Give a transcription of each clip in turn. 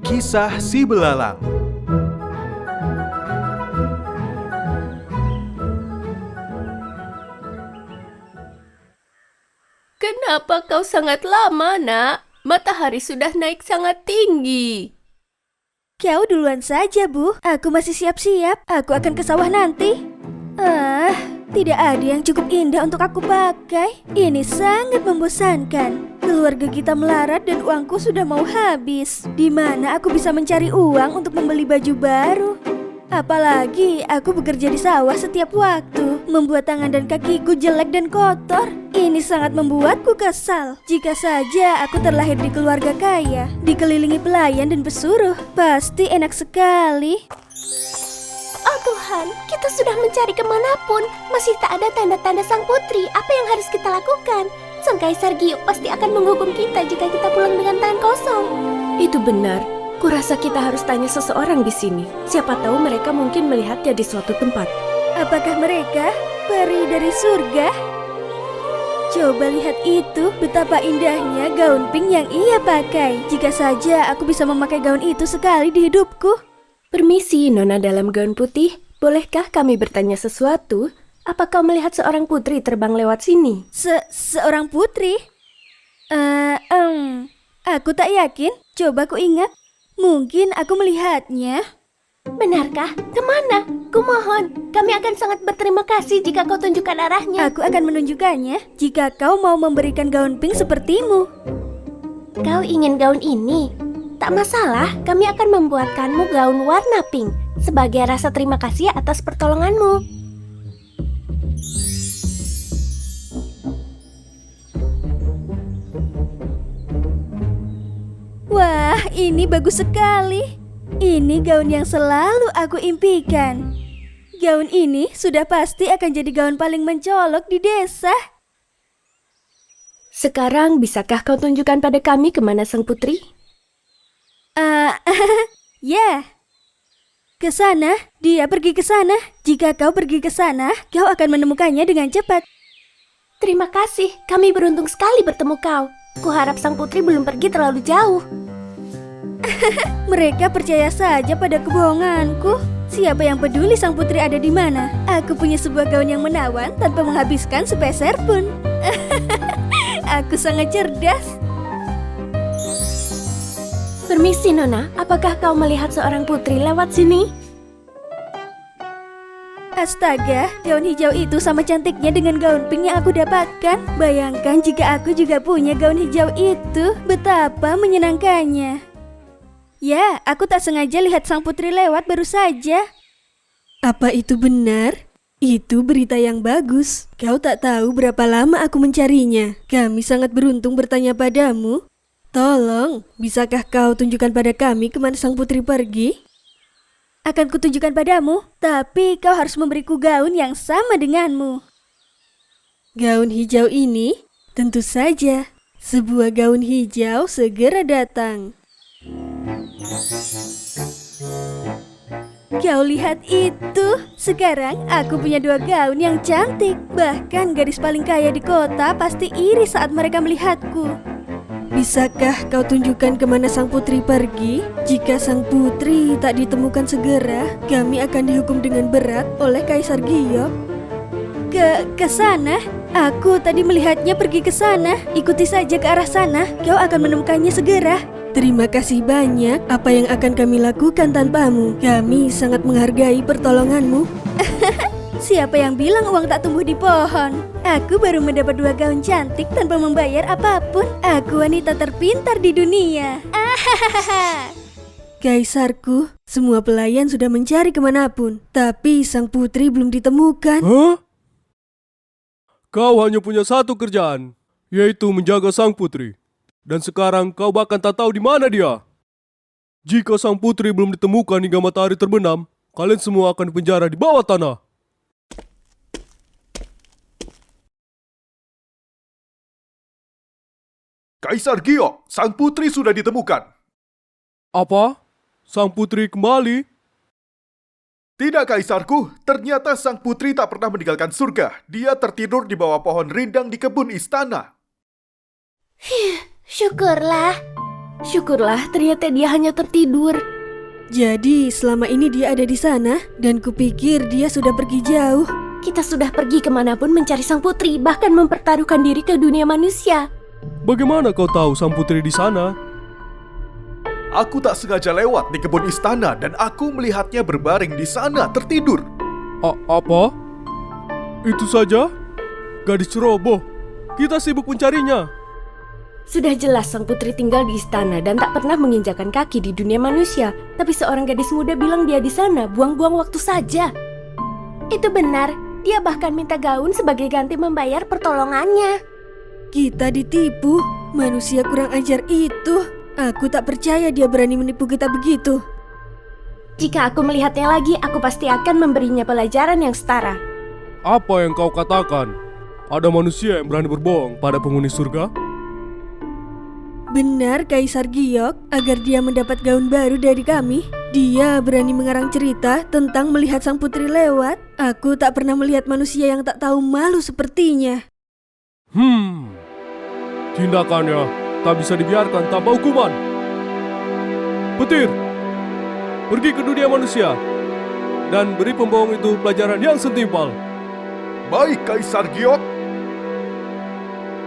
Kisah si Belalang. Kenapa kau sangat lama, Nak? Matahari sudah naik sangat tinggi. Kau duluan saja, Bu. Aku masih siap-siap. Aku akan ke sawah nanti. Tidak ada yang cukup indah untuk aku pakai. Ini sangat membosankan. Keluarga kita melarat dan uangku sudah mau habis. Di mana aku bisa mencari uang untuk membeli baju baru? Apalagi aku bekerja di sawah setiap waktu, membuat tangan dan kakiku jelek dan kotor. Ini sangat membuatku kesal. Jika saja aku terlahir di keluarga kaya, dikelilingi pelayan dan pesuruh, pasti enak sekali. Oh Tuhan, kita sudah mencari kemanapun. Masih tak ada tanda-tanda sang putri. Apa yang harus kita lakukan? Sang Kaisar Giyok pasti akan menghukum kita jika kita pulang dengan tangan kosong. Itu benar. Kurasa kita harus tanya seseorang di sini. Siapa tahu mereka mungkin melihatnya di suatu tempat. Apakah mereka peri dari surga? Coba lihat itu, betapa indahnya gaun pink yang ia pakai. Jika saja aku bisa memakai gaun itu sekali di hidupku. Permisi, Nona dalam gaun putih. Bolehkah kami bertanya sesuatu? Apa kau melihat seorang putri terbang lewat sini? Seorang putri? Aku tak yakin. Coba ku ingat. Mungkin aku melihatnya. Benarkah? Kemana? Kumohon, kami akan sangat berterima kasih jika kau tunjukkan arahnya. Aku akan menunjukkannya jika kau mau memberikan gaun pink sepertimu. Kau ingin gaun ini? Tak masalah, kami akan membuatkanmu gaun warna pink sebagai rasa terima kasih atas pertolonganmu. Wah, ini bagus sekali. Ini gaun yang selalu aku impikan. Gaun ini sudah pasti akan jadi gaun paling mencolok di desa. Sekarang, bisakah kau tunjukkan pada kami kemana sang putri? Ya. Ke sana, dia pergi ke sana. Jika kau pergi ke sana, kau akan menemukannya dengan cepat. Terima kasih, kami beruntung sekali bertemu kau. Kuharap sang putri belum pergi terlalu jauh. Mereka percaya saja pada kebohonganku. Siapa yang peduli sang putri ada di mana? Aku punya sebuah gaun yang menawan tanpa menghabiskan sepeser pun. Aku sangat cerdas. Permisi, Nona. Apakah kau melihat seorang putri lewat sini? Astaga, gaun hijau itu sama cantiknya dengan gaun pink yang aku dapatkan. Bayangkan jika aku juga punya gaun hijau itu, betapa menyenangkannya. Ya, aku tak sengaja lihat sang putri lewat baru saja. Apa itu benar? Itu berita yang bagus. Kau tak tahu berapa lama aku mencarinya. Kami sangat beruntung bertanya padamu. Tolong, bisakah kau tunjukkan pada kami kemana sang putri pergi? Akan kutunjukkan padamu, tapi kau harus memberiku gaun yang sama denganmu. Gaun hijau ini? Tentu saja. Sebuah gaun hijau segera datang. Kau lihat itu? Sekarang aku punya dua gaun yang cantik. Bahkan gadis paling kaya di kota pasti iri saat mereka melihatku. Bisakah kau tunjukkan kemana sang putri pergi? Jika sang putri tak ditemukan segera, kami akan dihukum dengan berat oleh Kaisar Giyok. Ke sana? Aku tadi melihatnya pergi ke sana. Ikuti saja ke arah sana, kau akan menemukannya segera. Terima kasih banyak. Apa yang akan kami lakukan tanpamu? Kami sangat menghargai pertolonganmu. Siapa yang bilang uang tak tumbuh di pohon? Aku baru mendapat dua gaun cantik tanpa membayar apapun. Aku wanita terpintar di dunia. Kaisarku, semua pelayan sudah mencari kemanapun. Tapi sang putri belum ditemukan. Hah? Kau hanya punya satu kerjaan, yaitu menjaga sang putri. Dan sekarang kau bahkan tak tahu di mana dia. Jika sang putri belum ditemukan hingga matahari terbenam, kalian semua akan dipenjara di bawah tanah. Kaisar Giyok, sang putri sudah ditemukan. Apa? Sang putri kembali? Tidak, Kaisarku. Ternyata sang putri tak pernah meninggalkan surga. Dia tertidur di bawah pohon rindang di kebun istana. Syukurlah. Syukurlah, ternyata dia hanya tertidur. Jadi selama ini dia ada di sana dan kupikir dia sudah pergi jauh. Kita sudah pergi kemanapun mencari sang putri, bahkan mempertaruhkan diri ke dunia manusia. Bagaimana kau tahu sang putri di sana? Aku tak sengaja lewat di kebun istana dan aku melihatnya berbaring di sana tertidur. Apa? Itu saja? Gadis ceroboh. Kita sibuk mencarinya. Sudah jelas sang putri tinggal di istana dan tak pernah menginjakan kaki di dunia manusia. Tapi seorang gadis muda bilang dia di sana, buang-buang waktu saja. Itu benar, dia bahkan minta gaun sebagai ganti membayar pertolongannya. Kita ditipu, manusia kurang ajar itu. Aku tak percaya dia berani menipu kita begitu. Jika aku melihatnya lagi, aku pasti akan memberinya pelajaran yang setara. Apa yang kau katakan? Ada manusia yang berani berbohong pada penghuni surga? Benar Kaisar Giok, agar dia mendapat gaun baru dari kami. Dia berani mengarang cerita tentang melihat sang putri lewat. Aku tak pernah melihat manusia yang tak tahu malu sepertinya. Tindakannya tak bisa dibiarkan tanpa hukuman. Petir, pergi ke dunia manusia dan beri pembohong itu pelajaran yang setimpal. Baik, Kaisar Giok.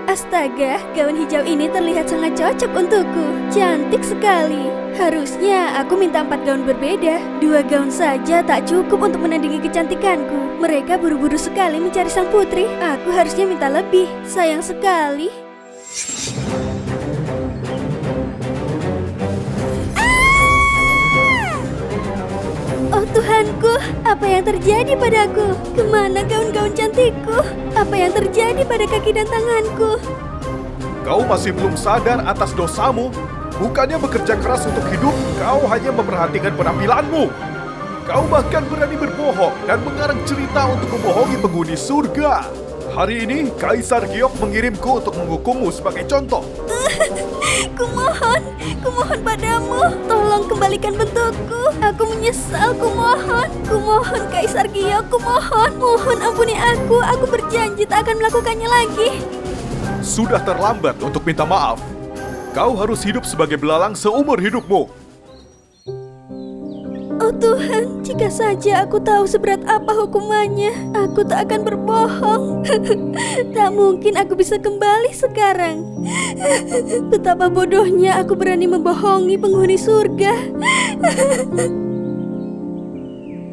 Astaga, gaun hijau ini terlihat sangat cocok untukku. Cantik sekali. Harusnya aku minta 4 gaun berbeda. 2 gaun saja tak cukup untuk menandingi kecantikanku. Mereka buru-buru sekali mencari sang putri. Aku harusnya minta lebih. Sayang sekali. Oh Tuhanku, apa yang terjadi padaku? Kemana gaun-gaun cantikku? Apa yang terjadi pada kaki dan tanganku? Kau masih belum sadar atas dosamu. Bukannya bekerja keras untuk hidup, kau hanya memperhatikan penampilanmu. Kau bahkan berani berbohong dan mengarang cerita untuk membohongi penghuni surga. Hari ini, Kaisar Giok mengirimku untuk menghukummu sebagai contoh. Kumohon padamu, tolong kembalikan bentukku. Aku menyesal, kumohon Kaisar Giok, kumohon. Mohon ampuni aku berjanji tak akan melakukannya lagi. Sudah terlambat untuk minta maaf. Kau harus hidup sebagai belalang seumur hidupmu. Oh Tuhan, jika saja aku tahu seberat apa hukumannya, aku tak akan berbohong. Tak mungkin aku bisa kembali sekarang. Betapa bodohnya aku berani membohongi penghuni surga.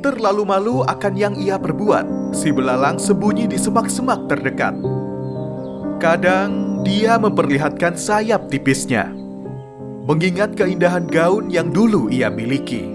Terlalu malu akan yang ia perbuat, si belalang sembunyi di semak-semak terdekat. Kadang dia memperlihatkan sayap tipisnya, mengingat keindahan gaun yang dulu ia miliki.